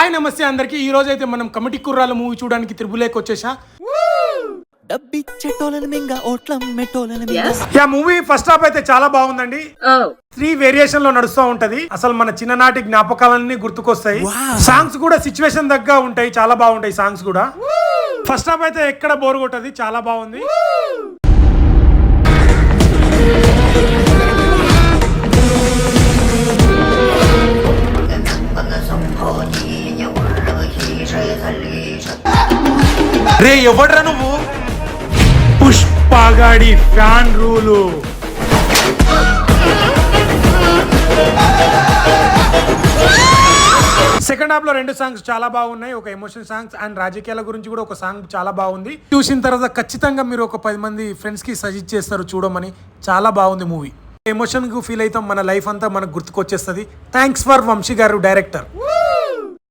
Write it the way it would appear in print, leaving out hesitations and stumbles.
Hi నమస్తే అందరికి. ఈ రోజు అయితే మనం కమిటీ కుర్రాల మూవీ చూడడానికి త్రిబులేకి వచ్చేసా. మూవీ ఫస్ట్ హాఫ్ అయితే చాలా బాగుందండి. 3 వేరియేషన్ లో నడుస్తూ ఉంటది. అసలు మన చిన్ననాటి జ్ఞాపకాలన్నీ గుర్తుకొస్తాయి. సాంగ్స్ కూడా సిచ్యువేషన్ దగ్గర ఉంటాయి, చాలా బాగుంటాయి సాంగ్స్ కూడా. ఫస్ట్ హాఫ్ అయితే ఎక్కడ బోర్ కొట్టది, చాలా బాగుంది. రే ఎవడ్రా నువ్వు? పుష్పగాడి ఫ్యాన్ రూలు. సెకండ్ హాఫ్ లో 2 సాంగ్స్ చాలా బాగున్నాయి. ఒక ఎమోషన్ సాంగ్స్ అండ్ రాజకీయాల గురించి కూడా ఒక సాంగ్ చాలా బాగుంది. చూసిన తర్వాత ఖచ్చితంగా మీరు ఒక 10 మంది ఫ్రెండ్స్ కి సజెస్ట్ చేస్తారు చూడమని. చాలా బాగుంది మూవీ. ఎమోషన్ కు ఫీల్ అవుతాం, మన లైఫ్ అంతా మనకు గుర్తుకొచ్చేస్తుంది. థ్యాంక్స్ ఫర్ వంశీ గారు, డైరెక్టర్.